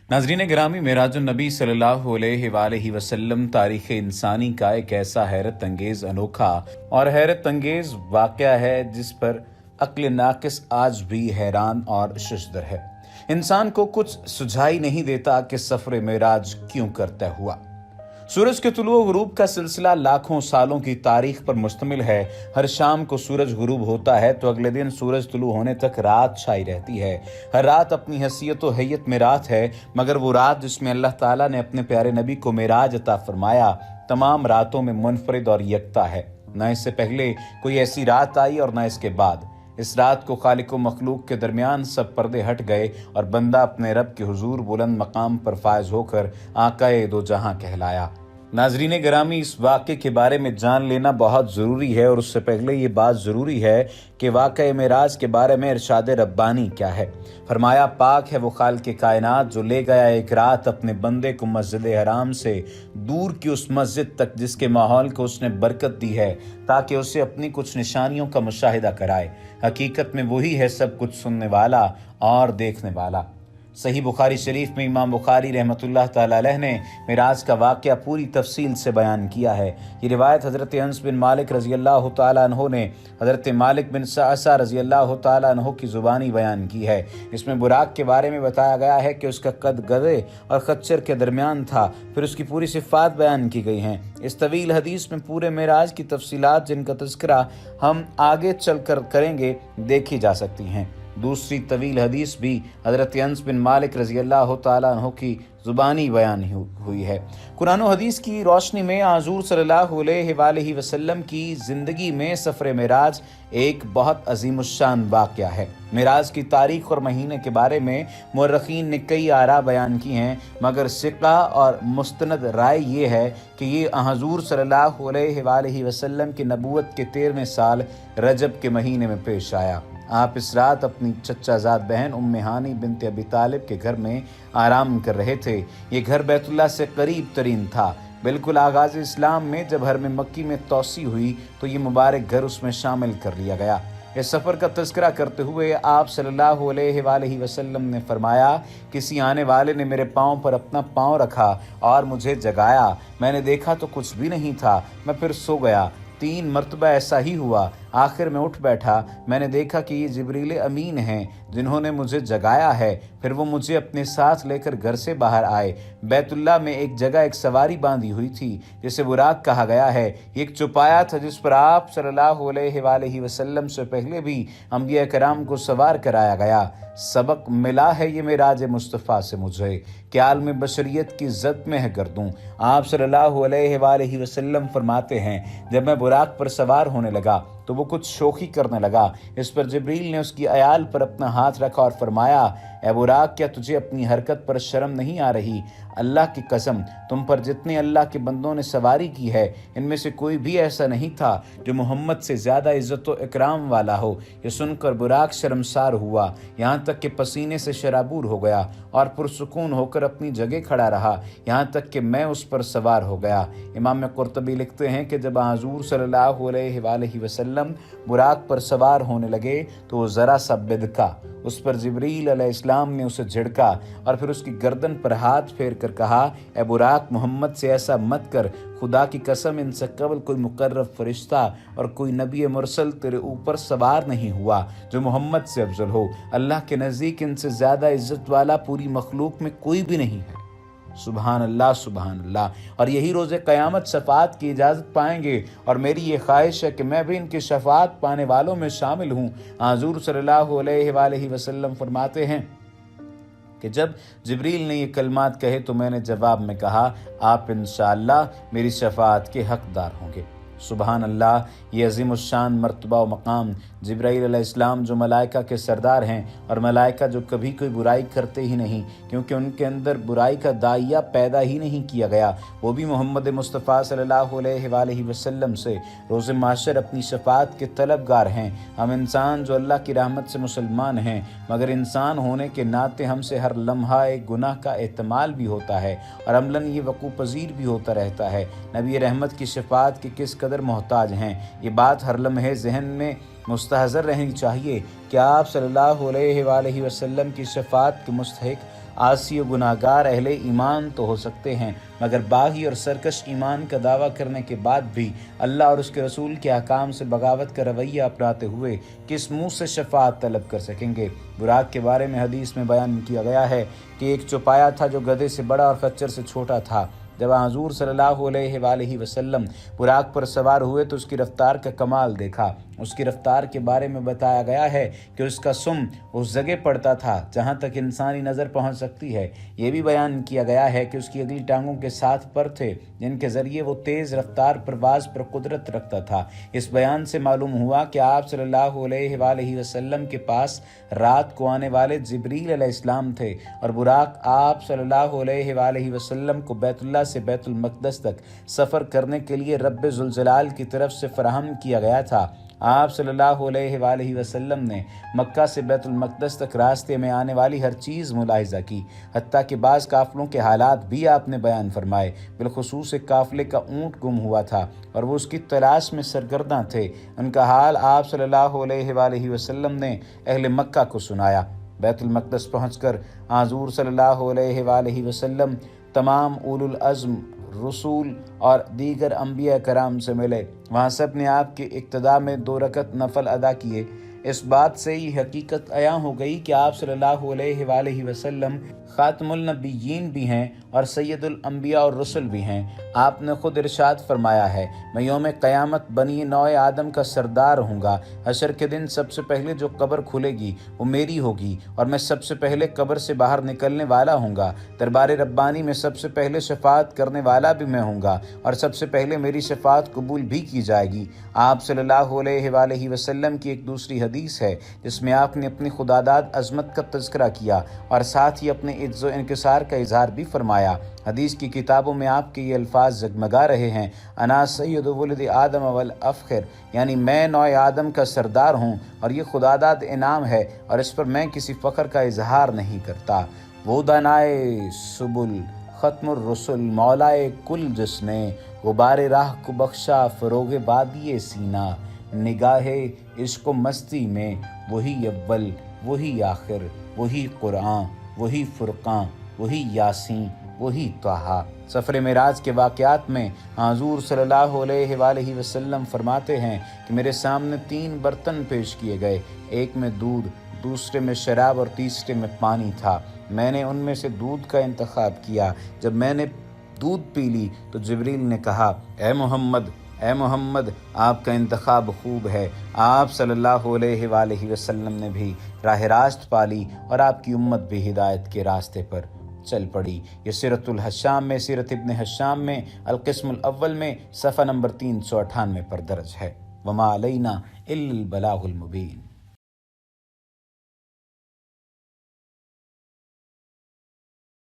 नाज़रीन गिरामी, मेराजुन्नबी सल्लल्लाहु अलैहि वसल्लम तारीख़ इंसानी का एक ऐसा हैरत अंगेज़, अनोखा और हैरत अंगेज़ वाक़या है जिस पर अक्ल नाक़िस आज भी हैरान और शुजदर है। इंसान को कुछ सुझाई नहीं देता कि सफ़र मेराज क्यों करता हुआ। सूरज के तुलू गुरूब का सिलसिला लाखों सालों की तारीख पर मुश्तमिल है। हर शाम को सूरज गुरूब होता है तो अगले दिन सूरज तुलू होने तक रात छाई रहती है। हर रात अपनी हैसियत व हैयत में रात है, मगर वो रात जिसमें अल्लाह ताला ने अपने प्यारे नबी को मेराज अता फरमाया तमाम रातों में मुनफरिद और यकता है। न इससे पहले कोई ऐसी रात आई और न इसके बाद। इस रात को खालिक व मखलूक के दरमियान सब पर्दे हट गए और बंदा अपने रब के हुजूर बुलंद मकाम पर फायज होकर आकाए दो जहां कहलाया। नाजरीन गिरामी, इस वाक़े के बारे में जान लेना बहुत ज़रूरी है और उससे पहले ये बात ज़रूरी है कि वाक़े मेराज के बारे में इरशाद रब्बानी क्या है। फरमाया, पाक है वो खालिक़ कायनात जो ले गया एक रात अपने बंदे को मस्जिद हराम से दूर की उस मस्जिद तक जिसके माहौल को उसने बरकत दी है ताकि उसे अपनी कुछ निशानियों का मुशाहिदा कराए। हकीकत में वही है सब कुछ सुनने वाला और देखने वाला। सही बुखारी शरीफ में इमाम बुखारी रहमतुल्लाह ताला अलैह ने मेराज का वाक़या पूरी तफसील से बयान किया है। ये रिवायत हज़रत अनस बिन मालिक रज़ी अल्लाह ताला अन्हो ने हज़रत मालिक बिन सअसा रज़ी अल्लाह ताला अन्हो की ज़ुबानी बयान की है। इसमें बुराक के बारे में बताया गया है कि उसका कद गधे और खच्चर के दरमियान था। फिर उसकी पूरी सिफ़ात बयान की गई हैं। इस तवील हदीस में पूरे मेराज की तफसीलात जिनका तज़किरा हम आगे चल कर करेंगे देखी जा सकती हैं। दूसरी तवील हदीस भी हज़रत अनस बिन मालिक रज़ी अल्लाह ताला अन्हु की ज़ुबानी बयान हुई है। कुरान और हदीस की रोशनी में हुज़ूर सल्लल्लाहु अलैहि वसल्लम की ज़िंदगी में सफ़र मेराज एक बहुत अज़ीमुश्शान वाक़या है। मेराज की तारीख़ और महीने के बारे में मुअर्रिख़ीन ने कई आरा बयान की हैं, मगर सिक़ा और मुस्तनद राय ये है कि ये हुज़ूर सल्लल्लाहु अलैहि वसल्लम की नबूवत के 13वें साल रजब के महीने में पेश आया। आप इस रात अपनी चचाजाद बहन उम्मे हानी बिनते अबी तालिब के घर में आराम कर रहे थे। ये घर बैतुल्लाह से करीब तरीन था। बिल्कुल आगाज़ इस्लाम में जब हरम मक्की में तोसी हुई तो ये मुबारक घर उसमें शामिल कर लिया गया। इस सफ़र का तज़किरा करते हुए आप सल्लल्लाहु अलैहि वसल्लम ने फरमाया, किसी आने वाले ने मेरे पाँव पर अपना पाँव रखा और मुझे जगाया। मैंने देखा तो कुछ भी नहीं था। मैं फिर सो गया। 3 मरतबा ऐसा ही हुआ। आखिर में उठ बैठा। मैंने देखा कि ये जिब्रील अमीन हैं जिन्होंने मुझे जगाया है। फिर वो मुझे अपने साथ लेकर घर से बाहर आए। बैतुल्लाह में एक जगह एक सवारी बांधी हुई थी जिसे बुराक कहा गया है। एक चौपाया था जिस पर आप सल्लल्लाहु अलैहि वसल्लम से पहले भी अंबिया कराम को सवार कराया गया। सबक मिला है ये मेराज मुस्तफ़ा से मुझे कि आलम बशरियत की इज़्ज़त में है गर्दूं। आप सल्लल्लाहु अलैहि वसल्लम फरमाते हैं, जब मैं बुराक पर सवार होने लगा तो वो कुछ शोखी करने लगा। इस पर जिब्रील ने उसकी अयाल पर अपना हाथ रखा और फरमाया, ए बुराक, क्या तुझे अपनी हरकत पर शर्म नहीं आ रही? अल्लाह की कसम, तुम पर जितने अल्लाह के बंदों ने सवारी की है इनमें से कोई भी ऐसा नहीं था जो मोहम्मद से ज़्यादा इज़्ज़त व इकराम वाला हो। ये सुनकर बुराक शर्मसार हुआ, यहाँ तक कि पसीने से शराबूर हो गया और पुरसुकून होकर अपनी जगह खड़ा रहा, यहाँ तक कि मैं उस पर सवार हो गया। इमाम कुर्तबी लिखते हैं कि जब हुज़ूर सल्लल्लाहु अलैहि वसल्लम बुराक पर सवार होने लगे तो वो ज़रा सा बिदका। उस पर जिब्रील अलैहिस्सलाम ने उसे झिड़का और फिर उसकी गर्दन पर हाथ फेर कर कहा, ए बुराक, मोहम्मद से ऐसा मत कर। खुदा की कसम, इनसे कबल कोई मुकर्रब फरिश्ता और कोई नबी मुरसल तेरे ऊपर सवार नहीं हुआ जो मोहम्मद से अफजल हो। अल्लाह के नज़दीक इनसे ज़्यादा इज़्ज़त वाला पूरी मखलूक में कोई भी नहीं है। सुबहान अल्लाह, सुबहान अल्लाह। और यही रोज़े क़यामत शफ़ाअत की इजाज़त पाएंगे और मेरी ये ख्वाहिश है कि मैं भी इनकी शफ़ाअत पाने वालों में शामिल हूँ। हुज़ूर सल्लल्लाहु अलैहि वसल्लम फरमाते हैं कि जब जिब्रील ने ये कलमात कहे तो मैंने जवाब में कहा, आप इंशाअल्लाह मेरी शफ़ाअत के हक़दार होंगे। सुबहान अल्लाह। ये अज़ीमुश्शान मर्तबा व मकाम जिब्राईल अलैहिस्सलाम जो मलाइका के सरदार हैं और मलाइका जो कभी कोई बुराई करते ही नहीं, क्योंकि उनके अंदर बुराई का दाइया पैदा ही नहीं किया गया, वो भी मोहम्मद मुस्तफ़ा सल्लल्लाहु अलैहि वसल्लम से रोज़ माशर अपनी शफ़ाअत के तलबगार हैं। हम इंसान जो अल्लाह की रहमत से मुसलमान हैं, मगर इंसान होने के नाते हमसे हर लम्हा एक गुनाह का एहतमाल भी होता है और अमलन ये वक़ूअ पज़ीर भी होता रहता है। नबी रहमत की शफ़ाअत के किस कदर मोहताज हैं, ये बात हर लम्हे ज़हन में मुस्तहज़र रहनी चाहिए कि आप सल्लल्लाहु अलैहि वसल्लम की शफाअत के मुस्तहिक आसी व गुनाहगार अहले ईमान तो हो सकते हैं, मगर बागी और सरकश ईमान का दावा करने के बाद भी अल्लाह और उसके रसूल के अहकाम से बगावत का रवैया अपनाते हुए किस मुँह से शफाअत तलब कर सकेंगे। बुराक के बारे में हदीस में बयान किया गया है कि एक चौपाया था जो गधे से बड़ा और खच्चर से छोटा था। जब हुज़ूर सल्लल्लाहु अलैहि वसल्लम बुराक पर सवार हुए तो उसकी रफ्तार का कमाल देखा। उसकी रफ्तार के बारे में बताया गया है कि उसका सुम उस जगह पड़ता था जहाँ तक इंसानी नज़र पहुँच सकती है। ये भी बयान किया गया है कि उसकी अगली टांगों के 7 पर थे जिनके ज़रिए वो तेज़ रफ्तार परवाज़ पर कुदरत रखता था। इस बयान से मालूम हुआ कि आप सल्लल्लाहु अलैहि वसल्लम के पास रात को आने वाले जिब्रील अलैहिस्सलाम थे और बुराक आप सल्लल्लाहु अलैहि वसल्लम को बैतुल्लाह से बैतुल मक़दस तक सफ़र करने के लिए रब्बे ज़ुल जलाल की तरफ से फराहम किया गया था। आप सल्लल्लाहु अलैहि वसल्लम ने मक्का से बैतुल मक़दस तक रास्ते में आने वाली हर चीज़ मुलाहिज़ा की, हत्ता कि बाज़ काफ़िलों के हालात भी आपने बयान फरमाए। बिलखुसूस एक काफ़िले का ऊँट गुम हुआ था और वो उसकी तलाश में सरगर्दा थे। उनका हाल आप सल्लल्लाहु अलैहि वसल्लम ने अहले मक्का को सुनाया। बैतुल मक़दस पहुँचकर हुज़ूर सल्लल्लाहु अलैहि वसल्लम तमाम उलुल अज़्म रसूल और दीगर अंबिया कराम से मिले। वहाँ सब ने आपके इक्तदा में 2 रकत नफल अदा किए। इस बात से ही हकीकत अया हो गई कि आप सल्लल्लाहु अलैहि वसल्लम ख़ातमुल नबिय्यीन भी हैं और सैयदुल अंबिया और रसूल भी हैं। आपने खुद इरशाद फरमाया है, मैं यौम क़यामत बनी नौ आदम का सरदार हूँगा। हशर के दिन सबसे पहले जो कब्र खुलेगी वो मेरी होगी और मैं सबसे पहले कब्र से बाहर निकलने वाला हूँगा। दरबार रब्बानी में सबसे पहले शफाअत करने वाला भी मैं हूँगा और सबसे पहले मेरी शफाअत कबूल भी की जाएगी। आप सल्लल्लाहु अलैहि वसल्लम की एक दूसरी हदीस है जिसमें आपने अपनी खुदादाद अज़मत का तज़किरा किया और साथ ही अपने इज़्ज़ो इनकिसार का इजहार भी फरमाया। हदीस की किताबों में आपके ये अल्फाज जगमगा रहे हैं, अना सय्यदु वुलद आदम वल अफ़ख़िर, यानी मैं नौ आदम का सरदार हूँ और ये खुदादाद इनाम है और इस पर मैं किसी फ़ख्र का इजहार नहीं करता। वो दानाए सुबुल ख़त्मुर रसूल मौलाए कुल जिसने गुबारे राह को बख्शा फ़रोग़े बादिए सीना, निगाहे इश्क़ मस्ती में वही अव्वल वही आखिर वही क़ुरआन वही फ़ुरक़ान वही यासीन वही त्वाहा। सफ़र मेराज के वाक़यात में हुज़ूर सल्लल्लाहु अलैहि वसल्लम फरमाते हैं कि मेरे सामने 3 बर्तन पेश किए गए, एक में दूध, दूसरे में शराब और तीसरे में पानी था। मैंने उनमें से दूध का इंतखाब किया। जब मैंने दूध पी ली तो जिब्रील ने कहा, ए मोहम्मद आपका इंतखाब खूब है। आप सल्लल्लाहु अलैहि वसल्लम ने भी राह रास्त पाली और आपकी उम्मत भी हिदायत के रास्ते पर चल पड़ी। ये सीरतुल हश्शाम में, सीरत इब्न हश्शाम में अल-क़िस्मुल अव्वल में सफ़ा नंबर 398 पर दर्ज है। वमा अलैना इल्लल बलागुल मुबीन।